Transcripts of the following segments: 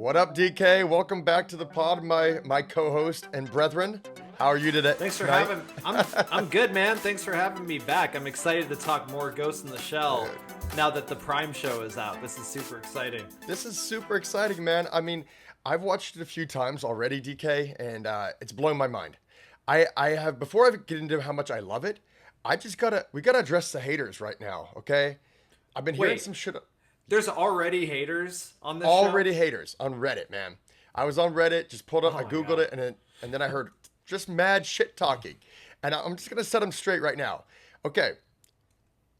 What up, DK? Welcome back to the pod, my co-host and brethren. How are you today? Thanks for having. I'm good, man. Thanks for having me back. I'm excited to talk more Ghost in the Shell now that the Prime show is out. This is super exciting. This is super exciting, man. I mean, I've watched it a few times already, DK, and it's blowing my mind. I have, before I get into how much I love it, we gotta address the haters right now, okay? I've been hearing some shit. There's already haters on this Already show? haters on Reddit, man. I was on Reddit, just pulled up, I Googled it, and then I heard just mad shit talking. And I'm just going to set them straight right now. Okay.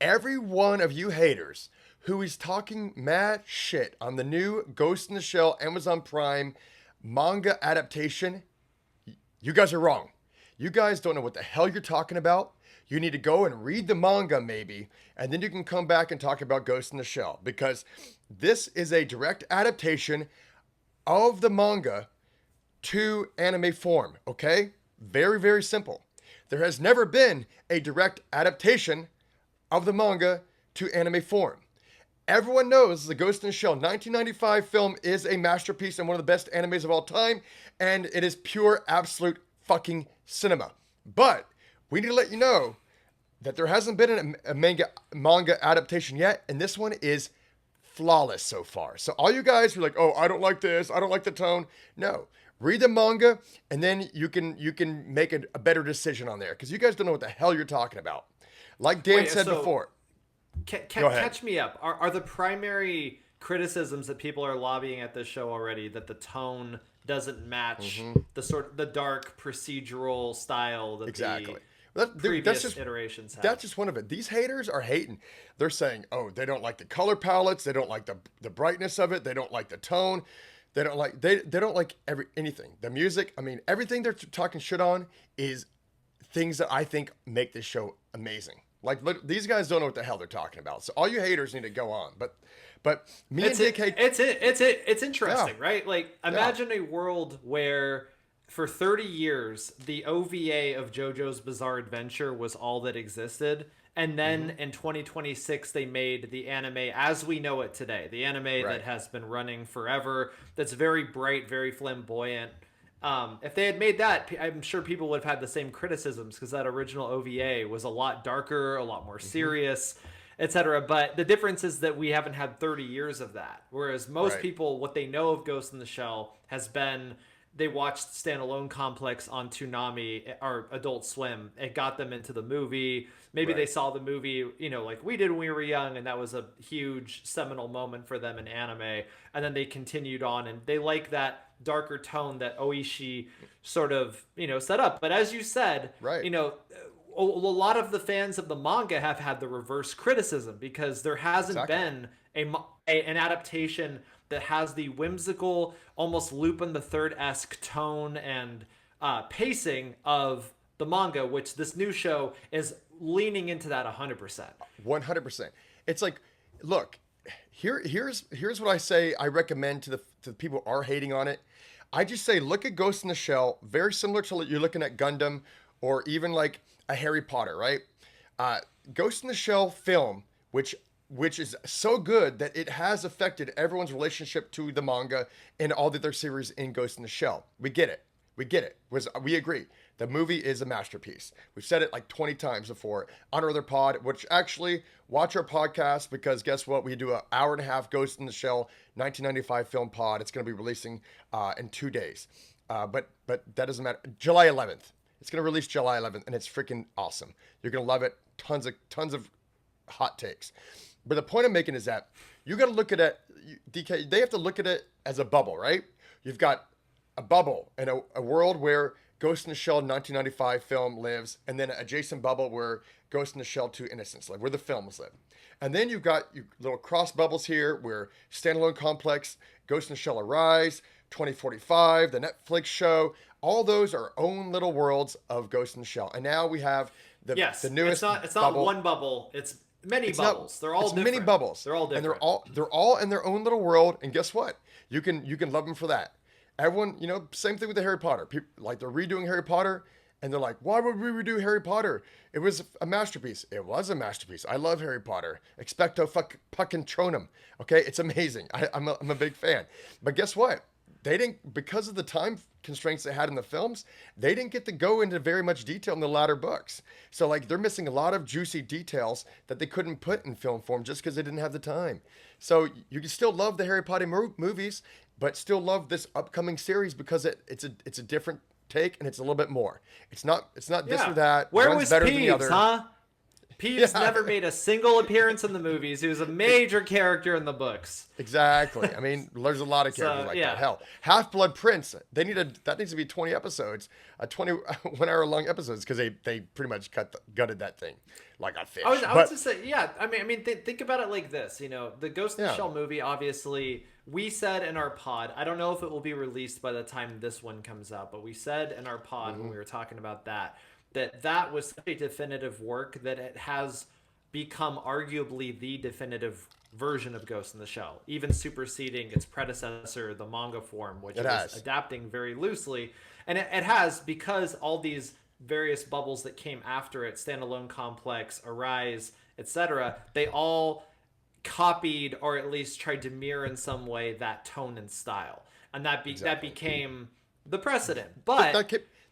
Every one of you haters who is talking mad shit on the new Ghost in the Shell Amazon Prime manga adaptation, you guys are wrong. You guys don't know what the hell you're talking about. You need to go and read the manga maybe, and then you can come back and talk about Ghost in the Shell, because this is a direct adaptation of the manga to anime form, okay? Very, very simple. There has never been a direct adaptation of the manga to anime form. Everyone knows the Ghost in the Shell 1995 film is a masterpiece and one of the best animes of all time, and it is pure, absolute fucking cinema. But we need to let you know that there hasn't been a manga adaptation yet, and this one is flawless so far. So all you guys who are like, oh, I don't like this, I don't like the tone. No, read the manga, and then you can make a better decision on there, because you guys don't know what the hell you're talking about. Like Dan said before. Catch me up. Are the primary criticisms that people are lobbying at this show already that the tone doesn't match the dark procedural style that the previous iterations have? That's just one of it. These haters are hating. They're saying, oh, they don't like the color palettes, they don't like the brightness of it, they don't like the tone, they don't like anything. The music, I mean, everything they're talking shit on is things that I think make this show amazing. Like, these guys don't know what the hell they're talking about. So all you haters need to go on. But me and DK, it's interesting, right? Like, imagine a world where for 30 years the OVA of JoJo's Bizarre Adventure was all that existed, and then in 2026 they made the anime as we know it today, the anime that has been running forever, that's very bright, very flamboyant. If they had made that, I'm sure people would have had the same criticisms, because that original OVA was a lot darker, a lot more serious, etc. But the difference is that we haven't had 30 years of that. Whereas most people, what they know of Ghost in the Shell has been, they watched Standalone Complex on Toonami or Adult Swim. It got them into the movie. Maybe they saw the movie, like we did when we were young, and that was a huge seminal moment for them in anime. And then they continued on, and they like that darker tone that Oishi sort of, set up. But as you said, a lot of the fans of the manga have had the reverse criticism, because there hasn't been an adaptation that has the whimsical, almost Lupin the Third-esque tone and pacing of the manga, which this new show is leaning into that 100%. 100%. It's like, look, here's what I say. I recommend to the people who are hating on it. I just say, look at Ghost in the Shell, very similar to you're looking at Gundam, or even like a Harry Potter, right? Ghost in the Shell film, which is so good that it has affected everyone's relationship to the manga and all the other series in Ghost in the Shell. We get it. We agree. The movie is a masterpiece. We've said it like 20 times before on our other pod, which actually watch our podcast, because guess what? We do an hour and a half Ghost in the Shell 1995 film pod. It's going to be releasing in 2 days. But that doesn't matter. July 11th. It's going to release July 11th, and it's freaking awesome. You're going to love it. Tons of hot takes. But the point I'm making is that you got to look at it, DK, they have to look at it as a bubble, right? You've got a bubble in a world where Ghost in the Shell 1995 film lives, and then an adjacent bubble where Ghost in the Shell 2 Innocence live, where the films live. And then you've got your little cross bubbles here where Standalone Complex, Ghost in the Shell Arise, 2045, the Netflix show, all those are own little worlds of Ghost in the Shell. And now we have the newest it's not one bubble, it's many bubbles. They're all different. Many bubbles. They're all different. And they're all in their own little world, and guess what? You can love them for that. Everyone, same thing with the Harry Potter. People, like, they're redoing Harry Potter, and they're like, why would we redo Harry Potter? It was a masterpiece. It was a masterpiece. I love Harry Potter. Expecto fucking tronum. Okay, it's amazing. I'm a big fan. But guess what? they didn't, because of the time constraints they had in the films, they didn't get to go into very much detail in the latter books. So like they're missing a lot of juicy details that they couldn't put in film form just because they didn't have the time. So you can still love the Harry Potter movies, but still love this upcoming series because it's a different take and it's a little bit more. It's not this or that. Where One's was better Peeves, than the other. huh? Peeves never made a single appearance in the movies. He was a major character in the books. Exactly. I mean, there's a lot of characters like that. Hell, Half-Blood Prince. That needs to be 20 episodes, 21-hour long episodes, because they pretty much gutted that thing like a fish. I was just saying, yeah. I mean, think about it like this. You know, the Ghost in the Shell movie. Obviously, we said in our pod. I don't know if it will be released by the time this one comes out, but we said in our pod when we were talking about that was such a definitive work that it has become arguably the definitive version of Ghost in the Shell, even superseding its predecessor, the manga form, which was adapting very loosely. And it has, because all these various bubbles that came after it, Standalone Complex, Arise, etc., they all copied or at least tried to mirror in some way that tone and style. And that became the precedent. But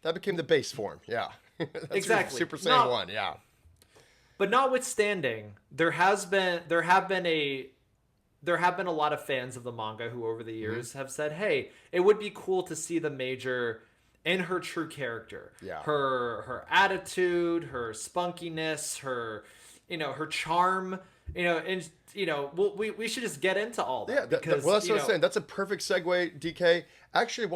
that became the base form, yeah. That's exactly. Super Saiyan 1, yeah. But notwithstanding, there have been a lot of fans of the manga who over the years have said, "Hey, it would be cool to see the Major in her true character. Yeah. Her attitude, her spunkiness, her charm, and we should just get into all that." Yeah, that's what I was saying. That's a perfect segue, DK. Actually,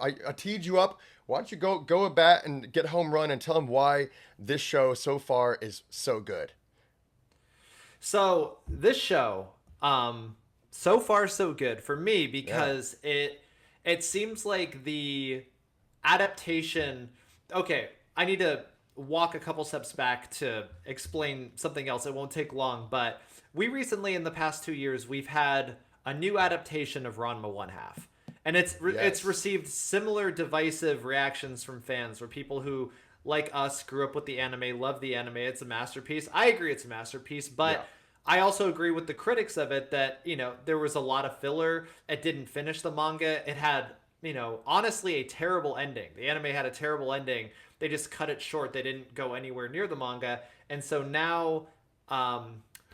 I teed you up. Why don't you go at bat and get home run and tell them why this show so far is so good? So this show, so far so good for me because it seems like the adaptation. Okay, I need to walk a couple steps back to explain something else. It won't take long, but we recently, in the past 2 years, we've had a new adaptation of Ranma One Half. And it's received similar divisive reactions from fans, where people who, like us, grew up with the anime, love the anime. It's a masterpiece. I agree it's a masterpiece, but I also agree with the critics of it that, there was a lot of filler. It didn't finish the manga. It had, honestly, a terrible ending. The anime had a terrible ending. They just cut it short. They didn't go anywhere near the manga. And so now,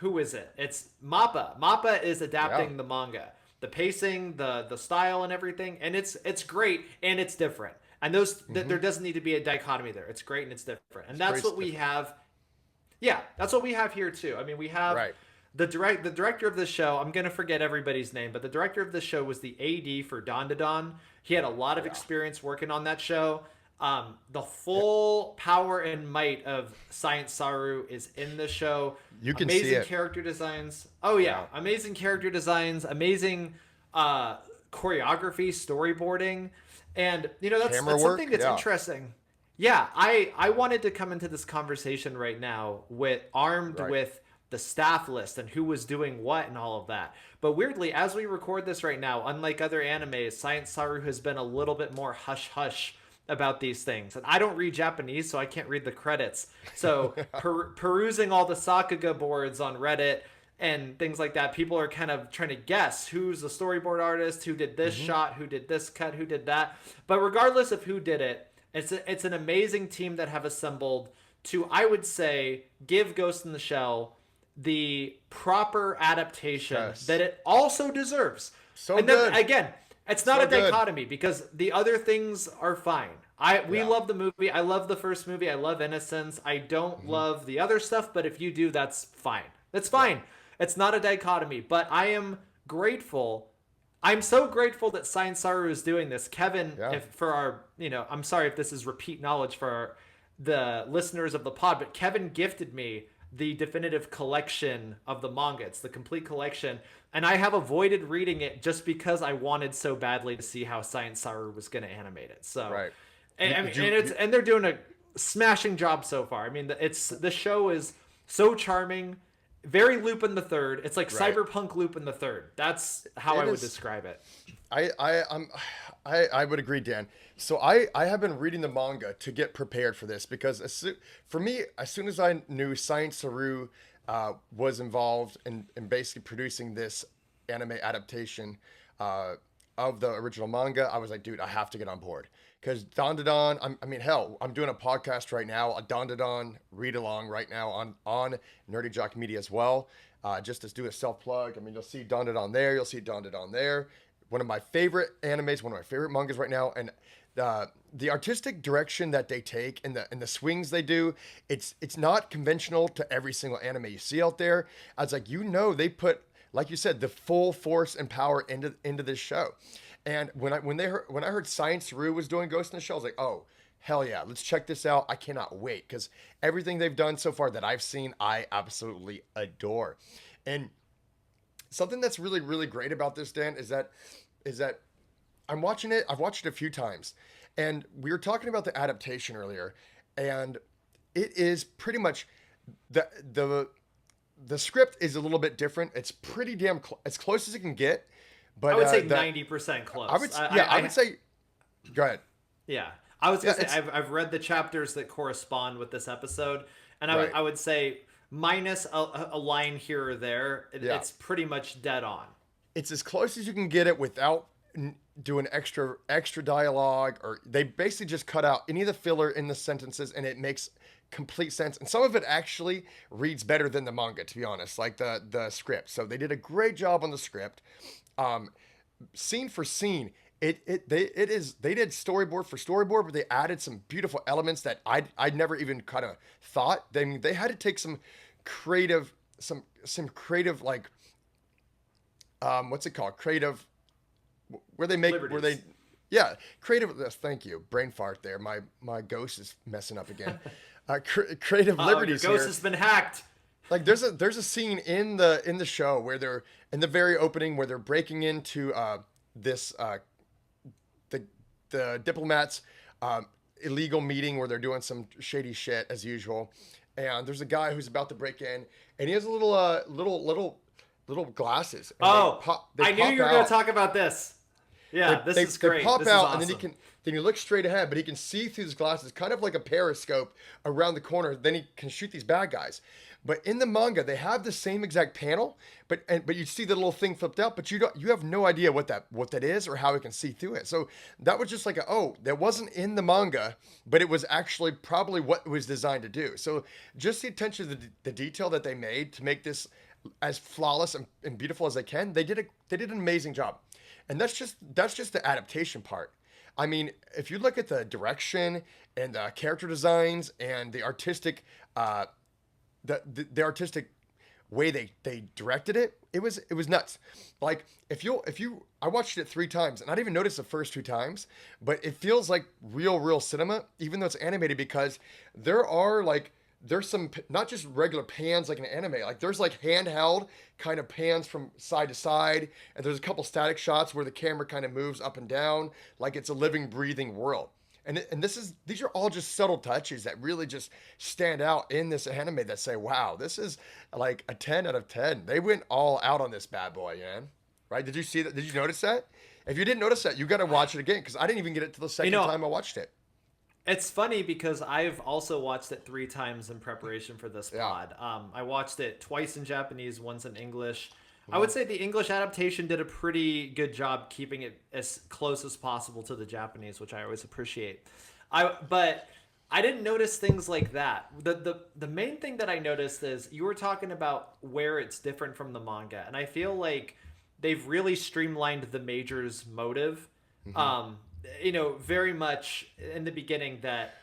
who is it? It's MAPPA. MAPPA is adapting the manga. The pacing, the style, and everything, and it's great and it's different. And there doesn't need to be a dichotomy there. It's great and it's different, and that's what we have. Yeah, that's what we have here too. I mean, we have the director of the show. I'm gonna forget everybody's name, but the director of the show was the AD for Don to Don. He had a lot of experience working on that show. The full power and might of Science SARU is in the show. You can see it. Amazing character designs. Oh yeah, amazing character designs, amazing choreography, storyboarding, and that's something that's interesting. Yeah, I wanted to come into this conversation right now armed with the staff list and who was doing what and all of that. But weirdly, as we record this right now, unlike other animes, Science SARU has been a little bit more hush-hush about these things. And I don't read Japanese, so I can't read the credits. So perusing all the Sakuga boards on Reddit and things like that, people are kind of trying to guess who's the storyboard artist, who did this shot, who did this cut, who did that. But regardless of who did it, it's an amazing team that have assembled to, I would say, give Ghost in the Shell the proper adaptation that it also deserves. So and then, good. Again, it's not a dichotomy because the other things are fine. We love the movie. I love the first movie. I love Innocence. I don't love the other stuff, but if you do, that's fine. That's fine. It's not a dichotomy, but I am grateful. I'm so grateful that Science SARU is doing this. Kevin, I'm sorry if this is repeat knowledge for the listeners of the pod, but Kevin gifted me the definitive collection of the manga. It's the complete collection. And I have avoided reading it just because I wanted so badly to see how Science SARU was going to animate it. So, and they're doing a smashing job so far. I mean, the show is so charming, very Lupin the Third. It's like Cyberpunk Lupin the Third. That's how I would describe it. I would agree, Dan. So I have been reading the manga to get prepared for this because for me, as soon as I knew Science SARU was involved in basically producing this anime adaptation, of the original manga, I was like, dude, I have to get on board. Because Dandadan, I mean, hell, I'm doing a podcast right now, a Dandadan read along right now on NerdyJock Media as well. Just to do a self plug. I mean, you'll see Dandadan there, you'll see Dandadan there. One of my favorite animes, one of my favorite mangas right now, and the artistic direction that they take and the swings they do, it's not conventional to every single anime you see out there. I was like, they put, like you said, the full force and power into this show. And when I heard Science SARU was doing Ghost in the Shell, I was like, oh hell yeah, let's check this out. I cannot wait because everything they've done so far that I've seen, I absolutely adore. And something that's really really great about this, Dan, is that I'm watching it. I've watched it a few times, and we were talking about the adaptation earlier, and it is pretty much the script is a little bit different. It's pretty damn as close as it can get. But I would say 90% close. I would say. Go ahead. Yeah, I was gonna say I've read the chapters that correspond with this episode, and I would say minus a line here or there, it's pretty much dead on. It's as close as you can get it without doing extra dialogue, or they basically just cut out any of the filler in the sentences, and it makes complete sense. And some of it actually reads better than the manga, to be honest, like the script. So they did a great job on the script. Scene for scene, they did storyboard for storyboard, but they added some beautiful elements that I'd never even kind of thought. They had to take some creative like what's it called? Creative, where they make liberties. Where they creative. Thank you, brain fart there. My ghost is messing up again. Creative liberties. Your ghost here. Has been hacked. Like there's a scene in the show where they're in the very opening where they're breaking into the diplomats' illegal meeting where they're doing some shady shit as usual, and there's a guy who's about to break in, and he has a little glasses. I knew you were going to talk about this. Yeah, this is great. They pop this out, is awesome. and then he looks straight ahead, but he can see through his glasses, kind of like a periscope around the corner. Then he can shoot these bad guys. But in the manga, they have the same exact panel, but you see the little thing flipped out, but you have no idea what that is or how it can see through it. So that was just like that wasn't in the manga, but it was actually probably what it was designed to do. So just the attention to the detail that they made to make this as flawless and beautiful as they can, they did an amazing job. And that's just the adaptation part. I mean, if you look at the direction and the character designs and the artistic the artistic way they directed it, it was nuts. Like if I watched it 3 times and I didn't even notice the first 2 times, but it feels like real cinema, even though it's animated, because there's some not just regular pans like an anime, like there's like handheld kind of pans from side to side, and there's a couple static shots where the camera kind of moves up and down like it's a living, breathing world. And these are all just subtle touches that really just stand out in this anime that say, wow, this is like a 10 out of 10. They went all out on this bad boy, man. Right? Did you see that? Did you notice that? If you didn't notice that, you got to watch it again, because I didn't even get it till the second time I watched it. It's funny because I've also watched it 3 times in preparation for this pod. I watched it twice in Japanese, once in English. I would say the English adaptation did a pretty good job keeping it as close as possible to the Japanese, which I always appreciate. But I didn't notice things like that. The main thing that I noticed is you were talking about where it's different from the manga, and I feel like they've really streamlined the Major's motive. Very much in the beginning that,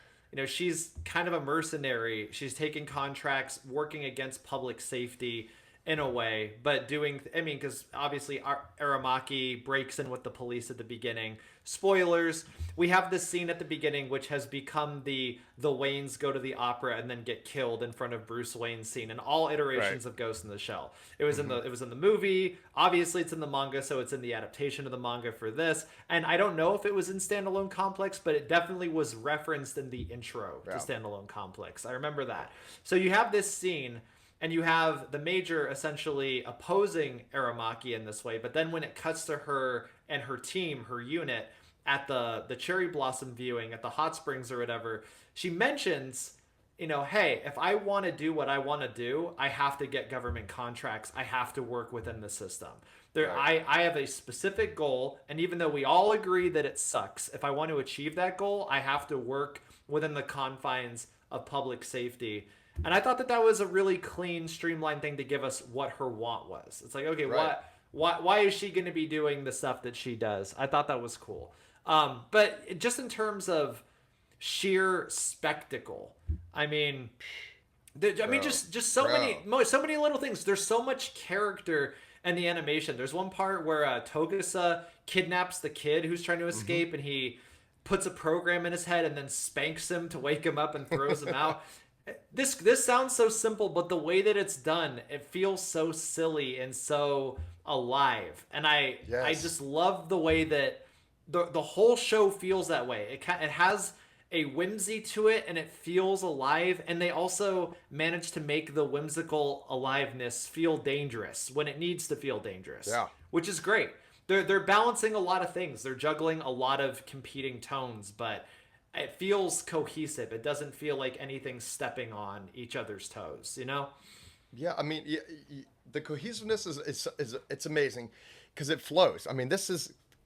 she's kind of a mercenary. She's taking contracts, working against public safety in a way, but because obviously Aramaki breaks in with the police at the beginning. Spoilers, we have this scene at the beginning which has become the Waynes go to the opera and then get killed in front of Bruce Wayne's scene in all iterations of Ghost in the Shell. It was in the movie, obviously it's in the manga, so it's in the adaptation of the manga for this, and I don't know if it was in Standalone Complex, but it definitely was referenced in the intro to Standalone Complex. I remember that. So you have this scene, and you have the Major essentially opposing Aramaki in this way. But then when it cuts to her and her team, her unit, at the cherry blossom viewing at the hot springs or whatever, she mentions, hey, if I want to do what I want to do, I have to get government contracts. I have to work within the system. I have a specific goal, and even though we all agree that it sucks, if I want to achieve that goal, I have to work within the confines of public safety. And I thought that that was a really clean, streamlined thing to give us what her want was. It's like, okay, Right. why is she going to be doing the stuff that she does? I thought that was cool. But just in terms of sheer spectacle, I mean, just so many little things. There's so much character in the animation. There's one part where Togusa kidnaps the kid who's trying to escape, and he puts a program in his head and then spanks him to wake him up and throws him out. This sounds so simple, but the way that it's done, it feels so silly and so alive. And I just love the way that the whole show feels that way. It has a whimsy to it, and it feels alive. And they also manage to make the whimsical aliveness feel dangerous when it needs to feel dangerous. Yeah. Which is great. They're balancing a lot of things. They're juggling a lot of competing tones, but it feels cohesive. It doesn't feel like anything's stepping on each other's toes, you know? Yeah, I mean, the cohesiveness is it's amazing because it flows. I mean,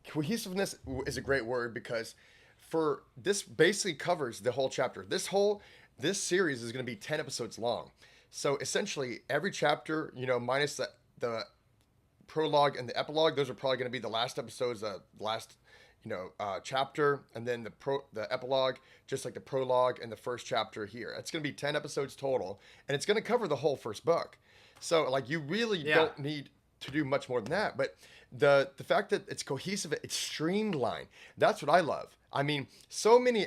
cohesiveness is a great word because for this basically covers the whole chapter. This series is going to be 10 episodes long. So essentially every chapter, minus the prologue and the epilogue, those are probably going to be the last episodes, the last chapter, and then the epilogue, just like the prologue and the first chapter here. It's going to be 10 episodes total, and it's going to cover the whole first book. So like you really don't need to do much more than that. But the fact that it's cohesive, it's streamlined. That's what I love. I mean, so many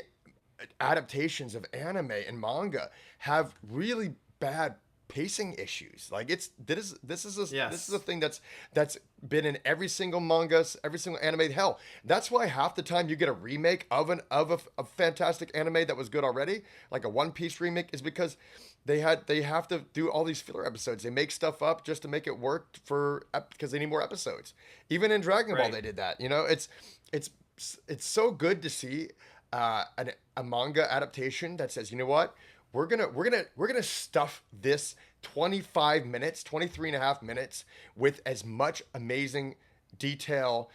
adaptations of anime and manga have really bad pacing issues. Like this is a thing that's been in every single manga, every single anime. Hell, that's why half the time you get a remake of a fantastic anime that was good already, like a One Piece remake, is because they have to do all these filler episodes. They make stuff up just to make it work because they need more episodes. Even in Dragon Ball they did that. It's so good to see a manga adaptation that says, you know what? We're gonna stuff this 23 and a half minutes with as much amazing detail,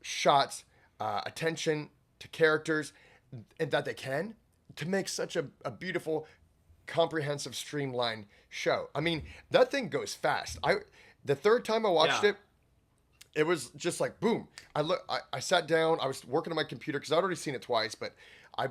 shots, attention to characters, and that they can, to make such a beautiful, comprehensive, streamlined show. I mean, that thing goes fast. The third time I watched it, it was just like boom. I sat down. I was working on my computer because I'd already seen it twice, but I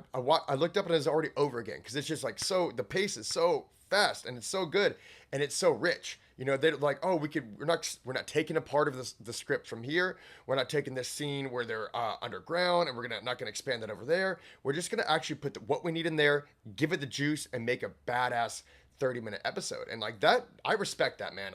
looked up and it was already over again because it's just like the pace is so fast and it's so good and it's so rich. They're like, oh, we're not taking a part of the script from here. We're not taking this scene where they're underground and we're not gonna expand that over there. We're just gonna actually put what we need in there, give it the juice, and make a badass 30-minute episode. And like that, I respect that, man.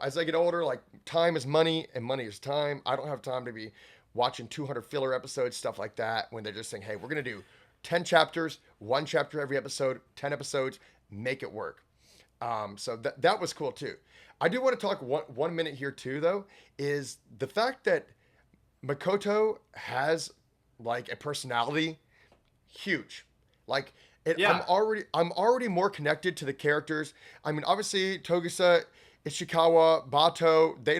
As I get older, like time is money and money is time. I don't have time to be watching 200 filler episodes, stuff like that, when they're just saying, hey, we're going to do 10 chapters, one chapter every episode, 10 episodes, make it work. So that was cool too. I do want to talk 1 minute here too, though, is the fact that Makoto has like a personality, huge. Like I'm already more connected to the characters. I mean, obviously Togusa, Ishikawa, Bato, they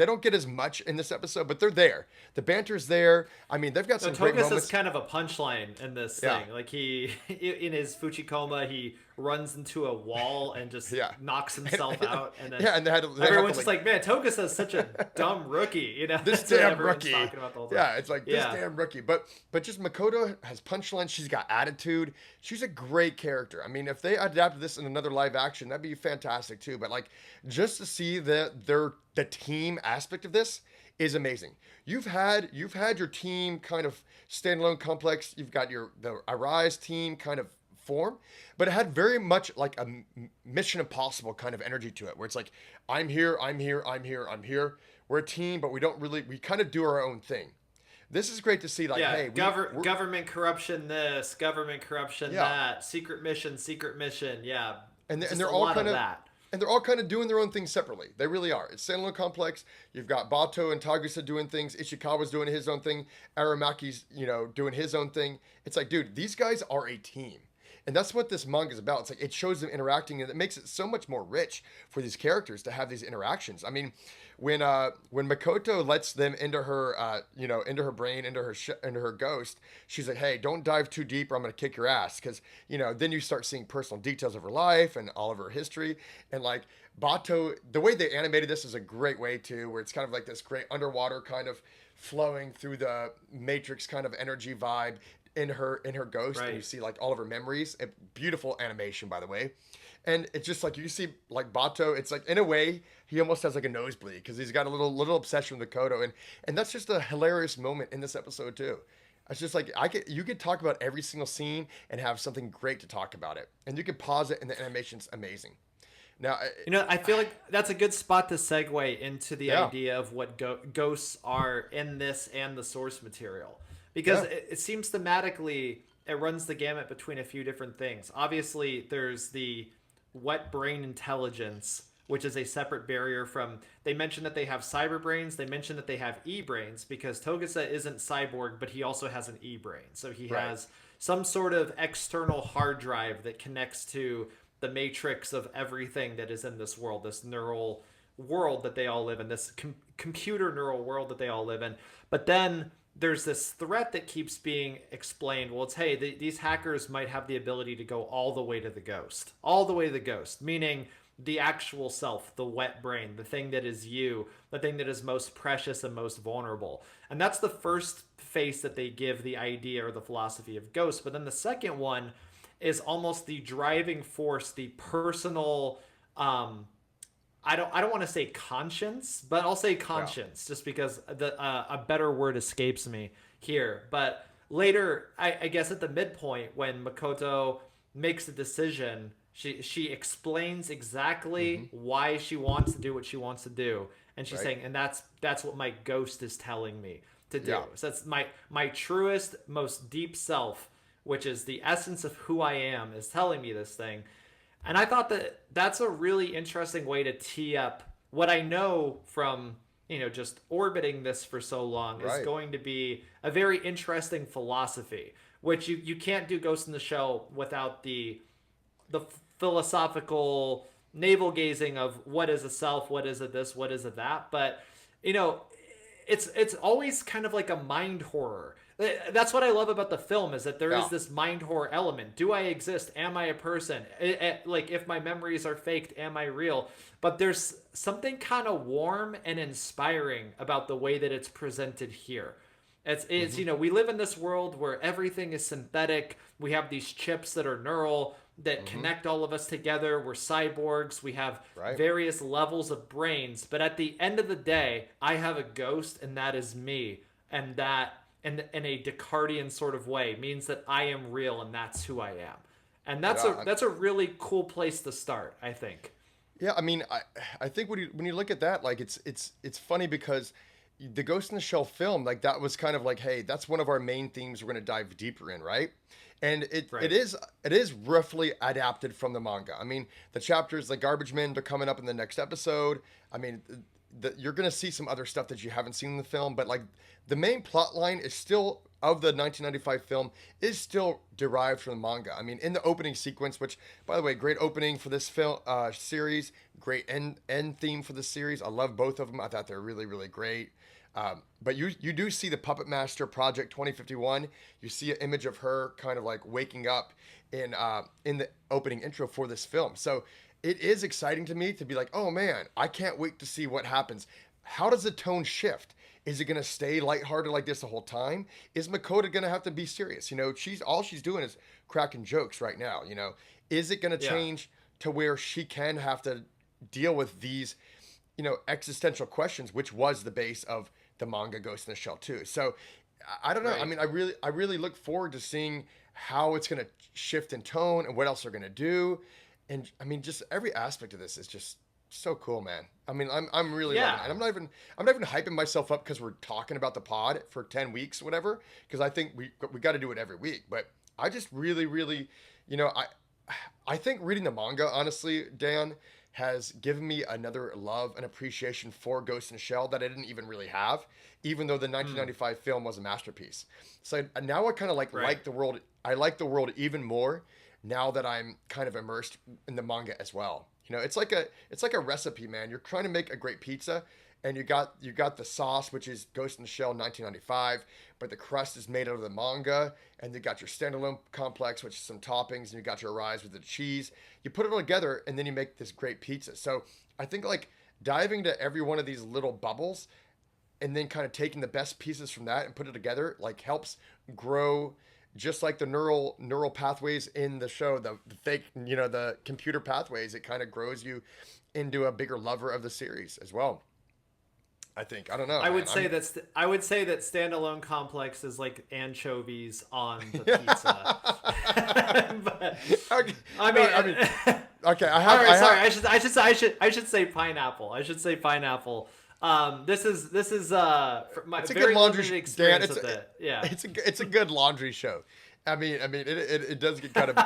don't get as much in this episode, but they're there. The banter's there. I mean, they've got some great moments. Togusa's kind of a punchline in this thing. Like in his Fuchikoma, he runs into a wall and just knocks himself out. And then everyone's just like, man, Togusa's such a dumb rookie. This damn rookie. Talking about the whole time. Yeah, it's like this damn rookie. But just Makoto has punchlines. She's got attitude. She's a great character. I mean, if they adapted this in another live action, that'd be fantastic too. But like, just to see the team aspect of this is amazing. You've had your team kind of standalone complex. You've got the Arise team kind of form, but it had very much like a Mission Impossible kind of energy to it, where it's like, I'm here. We're a team, but we kind of do our own thing. This is great to see. Like, hey, government corruption, this government corruption, that secret mission, yeah, and they're all kind of that. And they're all kind of doing their own thing separately. They really are. It's standalone complex. You've got Bato and Tagusa doing things. Ishikawa's doing his own thing. Aramaki's, doing his own thing. It's like, dude, these guys are a team. And that's what this manga is about. It's like it shows them interacting, and it makes it so much more rich for these characters to have these interactions. I mean, when Makoto lets them into her, into her brain, into her ghost, she's like, "Hey, don't dive too deep, or I'm gonna kick your ass." Because then you start seeing personal details of her life and all of her history, and like Bato, the way they animated this is a great way too, where it's kind of like this great underwater kind of flowing through the Matrix kind of energy vibe in her ghost, Right. and you see like all of her memories. Beautiful animation, by the way. And it's just like you see like Bato, it's like in a way he almost has like a nosebleed because he's got a little obsession with Makoto, and that's just a hilarious moment in this episode too. It's just like you could talk about every single scene and have something great to talk about it, and you could pause it, and the animation's amazing. Now, I feel like that's a good spot to segue into the yeah. idea of what ghosts are in this and the source material. Because Yeah. it seems thematically, it runs the gamut between a few different things. Obviously, there's the wet brain intelligence, which is a separate barrier from... They mentioned that they have cyber brains. They mentioned that they have e-brains, because Togusa isn't cyborg, but he also has an e-brain. So he Right. has some sort of external hard drive that connects to the matrix of everything that is in this world, this neural world that they all live in, this computer neural world that they all live in. But then there's this threat that keeps being explained. Well, it's, hey, these hackers might have the ability to go all the way to the ghost, meaning the actual self, the wet brain, the thing that is you, the thing that is most precious and most vulnerable. And that's the first face that they give the idea or the philosophy of ghosts. But then the second one is almost the driving force, the personal, I don't want to say conscience, but I'll say conscience, just because a better word escapes me here. But later, I guess at the midpoint, when Makoto makes a decision, she explains exactly why she wants to do what she wants to do, and she's saying, and that's what my ghost is telling me to do. Yeah. So that's my truest, most deep self, which is the essence of who I am, is telling me this thing. And I thought that that's a really interesting way to tee up what I know from, just orbiting this for so long is Right. going to be a very interesting philosophy, which you can't do Ghost in the Shell without the philosophical navel gazing of what is a self, what is a this, what is a that. But, it's always kind of like a mind horror. That's what I love about the film, is that there is this mind horror element. Do I exist? Am I a person? Like, if my memories are faked, am I real? But there's something kind of warm and inspiring about the way that it's presented here. It's we live in this world where everything is synthetic. We have these chips that are neural that connect all of us together. We're cyborgs. We have various levels of brains. But at the end of the day, I have a ghost, and that is me. And that, in a Descartian sort of way, means that I am real, and that's who I am. And that's a really cool place to start, I think. Yeah, I mean, I think when you look at that, like it's funny because the Ghost in the Shell film, like that was kind of like, hey, that's one of our main themes we're going to dive deeper in, right? And it is roughly adapted from the manga. I mean, the chapters, like Garbage Men, they're coming up in the next episode. I mean, you're going to see some other stuff that you haven't seen in the film, but like the main plot line is still, of the 1995 film, is still derived from the manga. I mean, in the opening sequence, which, by the way, great opening for this film series, great end theme for the series. I love both of them. I thought they're really, really great. But you do see the Puppet Master Project 2051. You see an image of her kind of like waking up in the opening intro for this film. So it is exciting to me to be like, oh man, I can't wait to see what happens. How does the tone shift? Is it going to stay lighthearted like this the whole time? Is Makoto going to have to be serious? She's doing is cracking jokes right now. Is it going to change to where she can have to deal with these, existential questions, which was the base of the manga Ghost in the Shell too. So I don't know. Right. I mean, I really look forward to seeing how it's going to shift in tone and what else they're going to do. And I mean, just every aspect of this is just so cool, man. I mean, I'm really loving it. And I'm not even hyping myself up because we're talking about the pod for 10 weeks or whatever, because I think we got to do it every week. But I just really, really, I think reading the manga, honestly, Dan, has given me another love and appreciation for Ghost in the Shell that I didn't even really have, even though the 1995 film was a masterpiece. So now I kind of like the world. I like the world even more now that I'm kind of immersed in the manga as well. You know, it's like a recipe, man. You're trying to make a great pizza, and you got the sauce, which is Ghost in the Shell 1995, but the crust is made out of the manga, and you got your standalone complex, which is some toppings, and you got your rise with the cheese. You put it all together, and then you make this great pizza. So I think like diving to every one of these little bubbles, and then kind of taking the best pieces from that and put it together, like helps grow, just like the neural pathways in the show, the fake, the computer pathways. It kind of grows you into a bigger lover of the series as well. I think. I don't know. I would say that standalone complex is like anchovies on the pizza. But, okay. I mean, okay. I should say pineapple. I should say pineapple. This is my it's a very good laundry limited experience Dan, with it. Yeah, it's a good laundry show. It does get kind of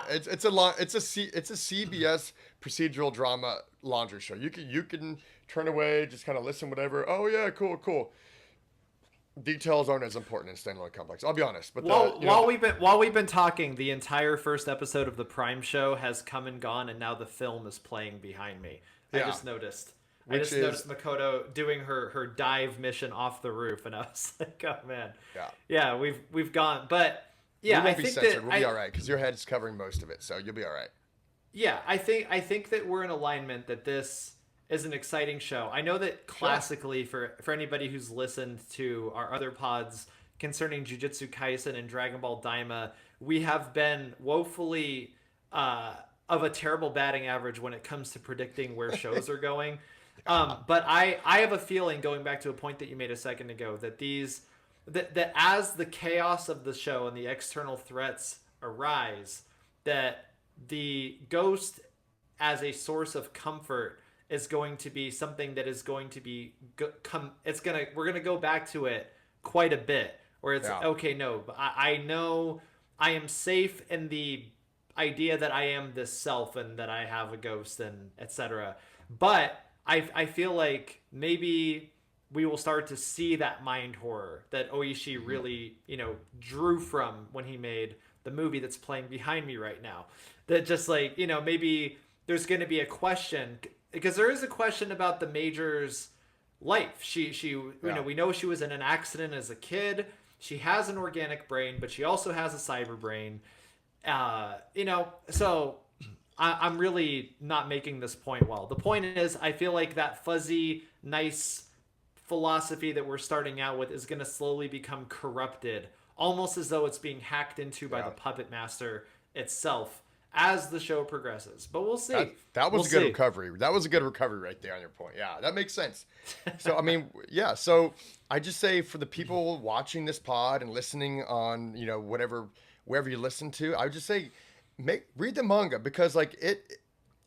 it's a CBS procedural drama laundry show. You can turn away, just kind of listen, whatever. Oh yeah, cool. Details aren't as important in standalone complex. I'll be honest. But while we've been talking, the entire first episode of the Prime show has come and gone, and now the film is playing behind me. Yeah. I just noticed Makoto doing her dive mission off the roof, and I was like, oh man, yeah, we've gone, but yeah, we won't be censored. We'll be all right because your head's covering most of it, so you'll be all right. Yeah, I think that we're in alignment that this is an exciting show. I know that classically, for anybody who's listened to our other pods concerning Jujutsu Kaisen and Dragon Ball Daima, we have been woefully of a terrible batting average when it comes to predicting where shows are going. But I have a feeling, going back to a point that you made a second ago, that that as the chaos of the show and the external threats arise, that the ghost as a source of comfort is going to be something that is going to be we're going to go back to it quite a bit, where it's okay, no, but I know I am safe in the idea that I am this self and that I have a ghost and etc. But I feel like maybe we will start to see that mind horror that Oishi really, drew from when he made the movie that's playing behind me right now. That just like, maybe there's going to be a question, because there is a question about the Major's life. We know she was in an accident as a kid. She has an organic brain, but she also has a cyber brain. So I'm really not making this point well. The point is, I feel like that fuzzy, nice philosophy that we're starting out with is going to slowly become corrupted, almost as though it's being hacked into by the puppet master itself as the show progresses. But we'll see. That was a good recovery. That was a good recovery right there on your point. Yeah, that makes sense. So, so I just say, for the people watching this pod and listening on, wherever you listen to, I would just say, read the manga, because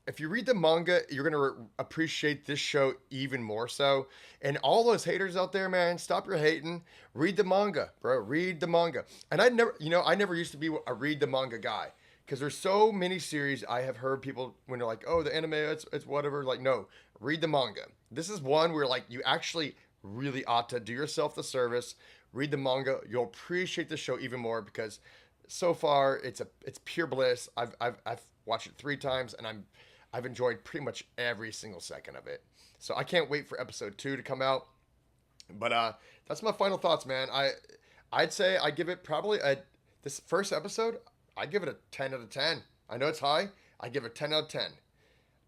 if you read the manga, you're going to appreciate this show even more so. And all those haters out there, man, stop your hating. Read the manga, bro. Read the manga. And I never used to be a read the manga guy, because there's so many series I have heard people, when they're like, oh, the anime, it's whatever. Like, no, read the manga. This is one where you actually really ought to do yourself the service. Read the manga. You'll appreciate the show even more, because so far it's pure bliss. I've watched it 3 times, and I've enjoyed pretty much every single second of it. So I can't wait for episode 2 to come out. But that's my final thoughts, man. I'd say I give it probably this first episode, I give it a 10 out of 10. I know it's high. I give it a 10 out of 10.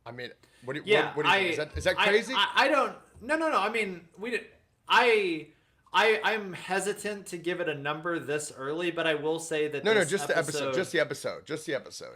I mean, what do you think? Is that crazy? I don't. No. I mean, I'm hesitant to give it a number this early, but I will say that just the episode.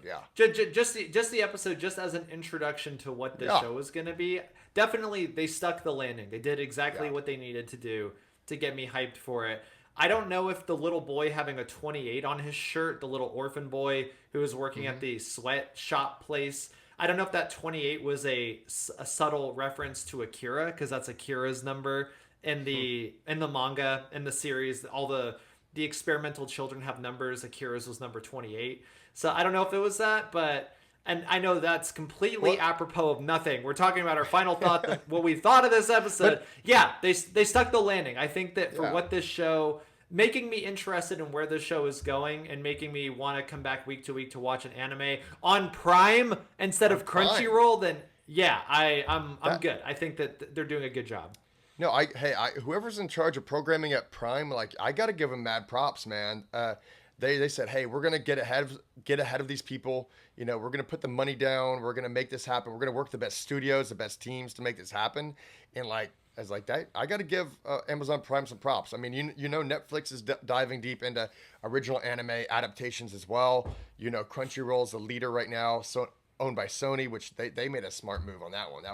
Yeah. Just the episode, just as an introduction to what this show is going to be. Definitely, they stuck the landing. They did exactly what they needed to do to get me hyped for it. I don't know if the little boy having a 28 on his shirt, the little orphan boy who was working at the sweatshop place, I don't know if that 28 was a subtle reference to Akira, because that's Akira's number in the manga, in the series. All the experimental children have numbers. Akira's was number 28. So I don't know if it was that, but... And I know that's completely apropos of nothing. We're talking about our final thought, what we thought of this episode. They stuck the landing. I think that for what this show making me interested in where the show is going and making me want to come back week to week to watch an anime on Prime instead of Crunchyroll, then yeah, I'm good. I think that they're doing a good job. No, whoever's in charge of programming at Prime, like I gotta give them mad props, man. They said, hey, we're gonna get ahead of these people. You know, we're gonna put the money down. We're gonna make this happen. We're gonna work the best studios, the best teams to make this happen. And like, as like that, I gotta give Amazon Prime some props. I mean, you know, Netflix is diving deep into original anime adaptations as well. You know, Crunchyroll is the leader right now, so owned by Sony, which they made a smart move on that one.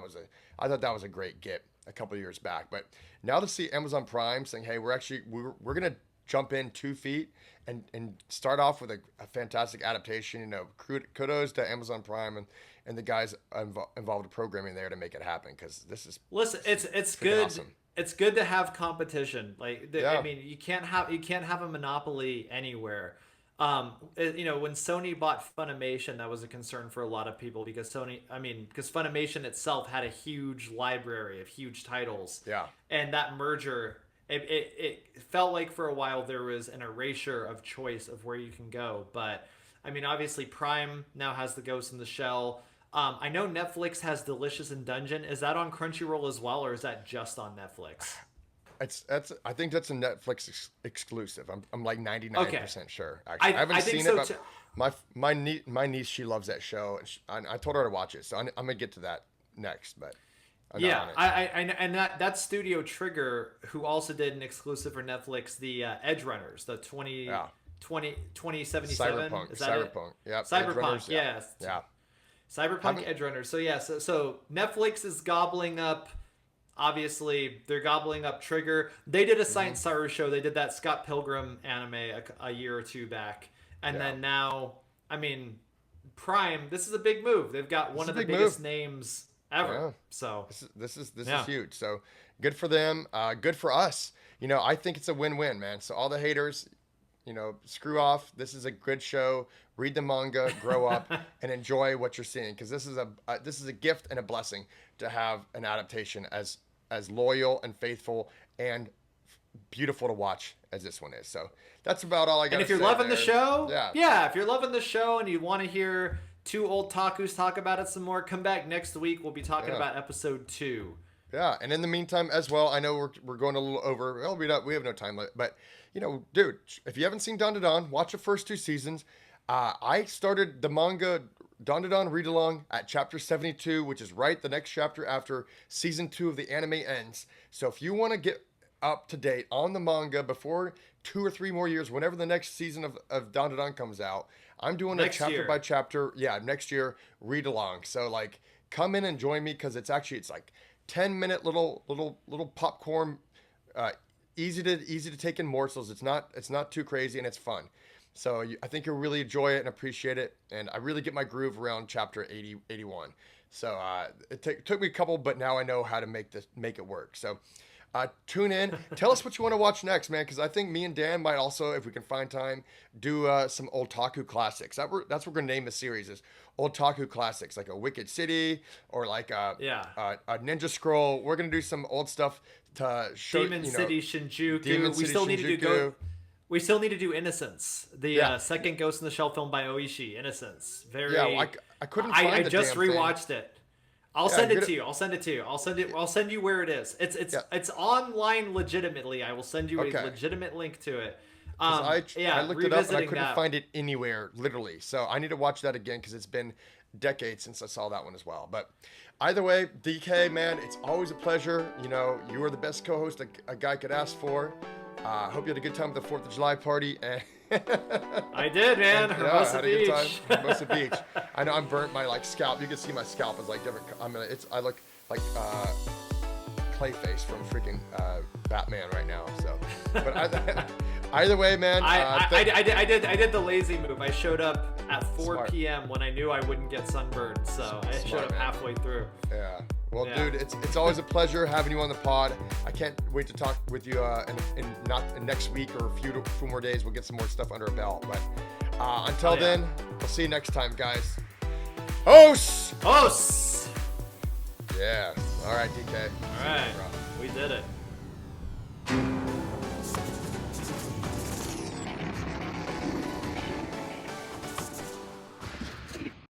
I thought that was a great get a couple of years back. But now to see Amazon Prime saying, hey, we're gonna jump in 2 feet and start off with a fantastic adaptation. You know, kudos to Amazon Prime and the guys involved in programming there to make it happen, because this is it's good. Awesome. It's good to have competition. Like I mean, you can't have a monopoly anywhere. You know, when Sony bought Funimation, that was a concern for a lot of people because Funimation itself had a huge library of huge titles. Yeah. And that merger, it felt like for a while there was an erasure of choice of where you can go. But I mean, obviously Prime now has the Ghost in the Shell. I know Netflix has Delicious in Dungeon. Is that on Crunchyroll as well, or is that just on Netflix? I think that's a Netflix exclusive. I'm like 99% sure. Actually, I haven't seen it, but my niece, she loves that show, and I told her to watch it, so I'm gonna get to that next. But and that Studio Trigger, who also did an exclusive for Netflix, the Edge Runners, the 2077. Cyberpunk. Is that Cyberpunk. Yeah. Cyberpunk. Yeah. Cyberpunk Edge Runners. So yeah. So Netflix is gobbling up. Obviously, they're gobbling up Trigger. They did a Science SARU show. They did that Scott Pilgrim anime a year or two back. And then now, I mean, Prime, this is a big move. They've got one of the biggest names ever. Yeah. So this is huge. So good for them. Good for us. You know, I think it's a win-win, man. So all the haters, you know, screw off. This is a good show. Read the manga, grow up, and enjoy what you're seeing. Because this is a gift and a blessing to have an adaptation as loyal and faithful and beautiful to watch as this one is. So that's about all I got to say. And if you're loving the show, if you're loving the show and you want to hear two old takus talk about it some more, come back next week. We'll be talking about episode 2. Yeah, and in the meantime as well, I know we're going a little over. Well, we have no time limit, but you know, dude, if you haven't seen Dawn to Dawn, watch the first 2 seasons. I started the manga Dawn to Dawn read along at chapter 72, which is right the next chapter after season 2 of the anime ends. So if you want to get up to date on the manga before 2 or 3 more years, whenever the next season of Dawn to Dawn comes out, I'm doing a chapter by chapter. Yeah, next year read along. So like, come in and join me, because it's like 10-minute little popcorn, easy to take in morsels. It's not too crazy, and it's fun. So I think you'll really enjoy it and appreciate it. And I really get my groove around chapter 81. So it took me a couple, but now I know how to make it work. So tune in. Tell us what you want to watch next, man, because I think me and Dan might also, if we can find time, do some otaku classics. That's what we're going to name the series, is otaku classics, like a Wicked City or like a Ninja Scroll. We're going to do some old stuff to show, Demon City Shinjuku. We still need to do Innocence, the second Ghost in the Shell film by Oishi. Innocence, I couldn't find it. I just rewatched it. I'll send it to you. I'll send you where it is. It's online legitimately. I will send you a legitimate link to it. I looked it up and I couldn't find it anywhere, literally. So I need to watch that again, because it's been decades since I saw that one as well. But either way, DK, man, it's always a pleasure. You know, you are the best co-host a guy could ask for. I hope you had a good time at the 4th of July party. I did, man. Hermosa Beach. Good time. Hermosa Beach. I know I'm burnt. My scalp. You can see my scalp is like different. I look like Clayface from freaking Batman right now. So, but either way, man. I did the lazy move. I showed up at 4 p.m. when I knew I wouldn't get sunburned. So I showed up halfway through. Yeah. Well, dude, it's always a pleasure having you on the pod. I can't wait to talk with you in next week or a few more days. We'll get some more stuff under a belt. But until then, we'll see you next time, guys. Hosts! Hosts! Yeah. All right, DK. All right. We did it.